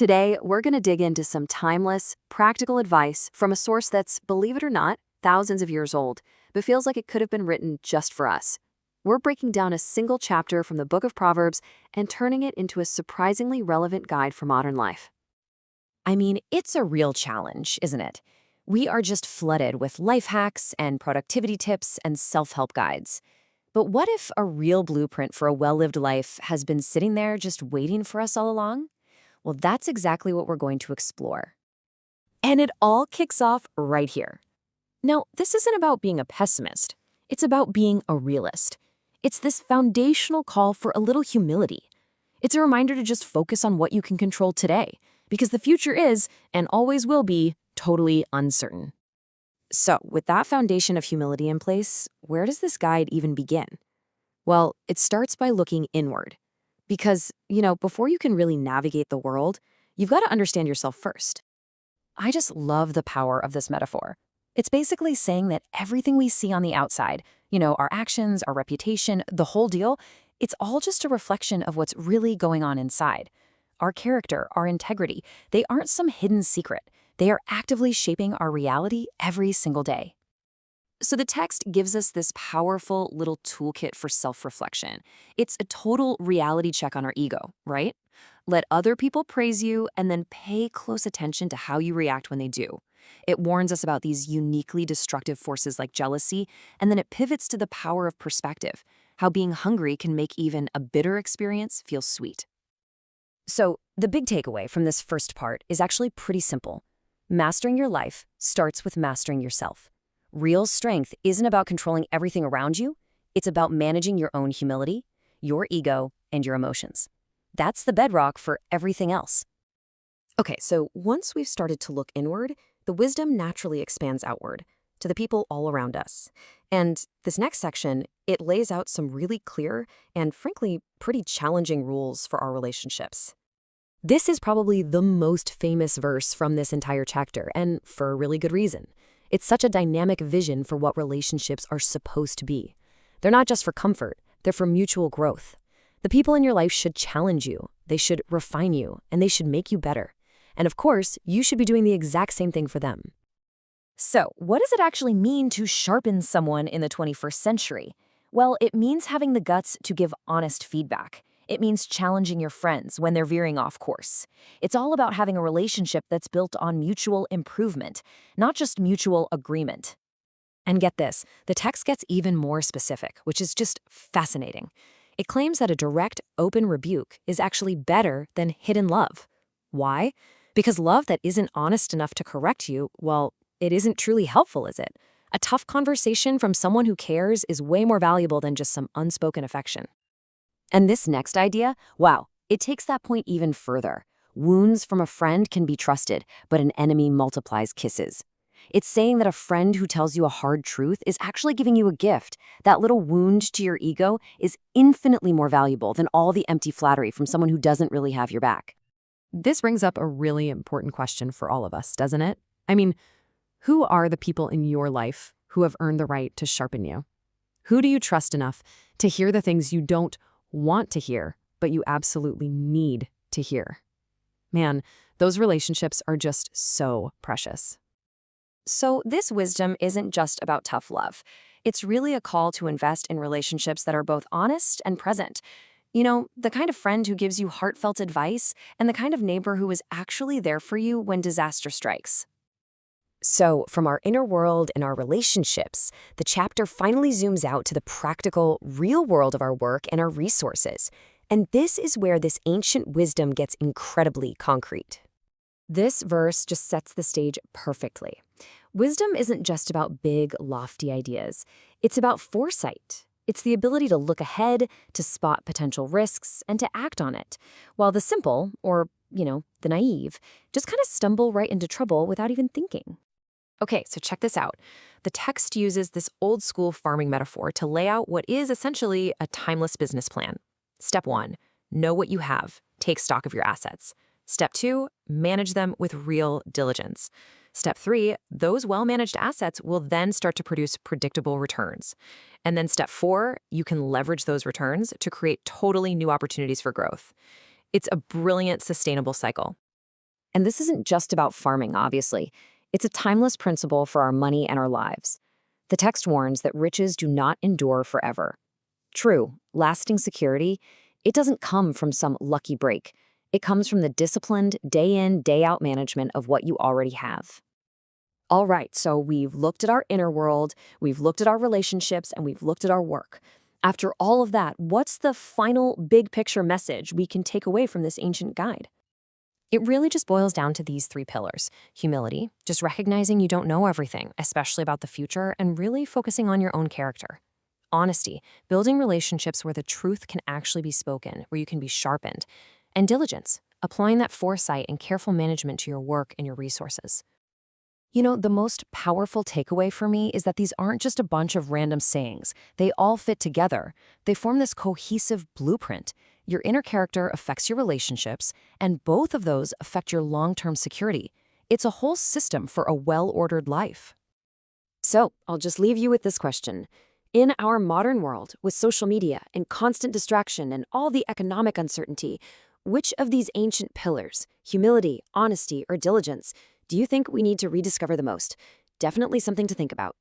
Today, we're going to dig into some timeless, practical advice from a source that's, believe it or not, thousands of years old, but feels like it could have been written just for us. We're breaking down a single chapter from the book of Proverbs and turning it into a surprisingly relevant guide for modern life. I mean, it's a real challenge, isn't it? We are just flooded with life hacks and productivity tips and self-help guides. But what if a real blueprint for a well-lived life has been sitting there just waiting for us all along? Well, that's exactly what we're going to explore. And it all kicks off right here. Now, this isn't about being a pessimist. It's about being a realist. It's this foundational call for a little humility. It's a reminder to just focus on what you can control today, because the future is, and always will be, totally uncertain. So, with that foundation of humility in place, where does this guide even begin? Well, it starts by looking inward. Because, before you can really navigate the world, you've got to understand yourself first. I just love the power of this metaphor. It's basically saying that everything we see on the outside, our actions, our reputation, the whole deal, it's all just a reflection of what's really going on inside. Our character, our integrity, they aren't some hidden secret. They are actively shaping our reality every single day. So the text gives us this powerful little toolkit for self-reflection. It's a total reality check on our ego, right? Let other people praise you and then pay close attention to how you react when they do. It warns us about these uniquely destructive forces like jealousy, and then it pivots to the power of perspective, how being hungry can make even a bitter experience feel sweet. So the big takeaway from this first part is actually pretty simple. Mastering your life starts with mastering yourself. Real strength isn't about controlling everything around you. It's about managing your own humility, your ego, and your emotions. That's the bedrock for everything else. Okay, so once we've started to look inward, the wisdom naturally expands outward to the people all around us. And this next section, it lays out some really clear and frankly pretty challenging rules for our relationships. This is probably the most famous verse from this entire chapter, and for a really good reason. It's such a dynamic vision for what relationships are supposed to be. They're not just for comfort, they're for mutual growth. The people in your life should challenge you, they should refine you, and they should make you better. And of course, you should be doing the exact same thing for them. So, what does it actually mean to sharpen someone in the 21st century? Well, it means having the guts to give honest feedback. It means challenging your friends when they're veering off course. It's all about having a relationship that's built on mutual improvement, not just mutual agreement. And get this, the text gets even more specific, which is just fascinating. It claims that a direct, open rebuke is actually better than hidden love. Why? Because love that isn't honest enough to correct you, well, it isn't truly helpful, is it? A tough conversation from someone who cares is way more valuable than just some unspoken affection. And this next idea, wow, it takes that point even further. Wounds from a friend can be trusted, but an enemy multiplies kisses. It's saying that a friend who tells you a hard truth is actually giving you a gift. That little wound to your ego is infinitely more valuable than all the empty flattery from someone who doesn't really have your back. This brings up a really important question for all of us, doesn't it? I mean, who are the people in your life who have earned the right to sharpen you? Who do you trust enough to hear the things you don't want to hear, but you absolutely need to hear? Man, those relationships are just so precious. So this wisdom isn't just about tough love. It's really a call to invest in relationships that are both honest and present. The kind of friend who gives you heartfelt advice and the kind of neighbor who is actually there for you when disaster strikes. So, from our inner world and our relationships, the chapter finally zooms out to the practical, real world of our work and our resources. And this is where this ancient wisdom gets incredibly concrete. This verse just sets the stage perfectly. Wisdom isn't just about big, lofty ideas. It's about foresight. It's the ability to look ahead, to spot potential risks, and to act on it, while the simple, or, the naive, just kind of stumble right into trouble without even thinking. Okay, so check this out. The text uses this old-school farming metaphor to lay out what is essentially a timeless business plan. Step 1, know what you have. Take stock of your assets. Step 2, manage them with real diligence. Step 3, those well-managed assets will then start to produce predictable returns. And then step 4, you can leverage those returns to create totally new opportunities for growth. It's a brilliant, sustainable cycle. And this isn't just about farming, obviously. It's a timeless principle for our money and our lives. The text warns that riches do not endure forever. True, lasting security, it doesn't come from some lucky break. It comes from the disciplined, day in, day out management of what you already have. All right, so we've looked at our inner world, we've looked at our relationships, and we've looked at our work. After all of that, what's the final big picture message we can take away from this ancient guide? It really just boils down to these three pillars. Humility, just recognizing you don't know everything, especially about the future, and really focusing on your own character. Honesty, building relationships where the truth can actually be spoken, where you can be sharpened. And diligence, applying that foresight and careful management to your work and your resources. You know, the most powerful takeaway for me is that these aren't just a bunch of random sayings. They all fit together. They form this cohesive blueprint. Your inner character affects your relationships, and both of those affect your long-term security. It's a whole system for a well-ordered life. So, I'll just leave you with this question. In our modern world, with social media and constant distraction and all the economic uncertainty, which of these ancient pillars, humility, honesty, or diligence, do you think we need to rediscover the most? Definitely something to think about.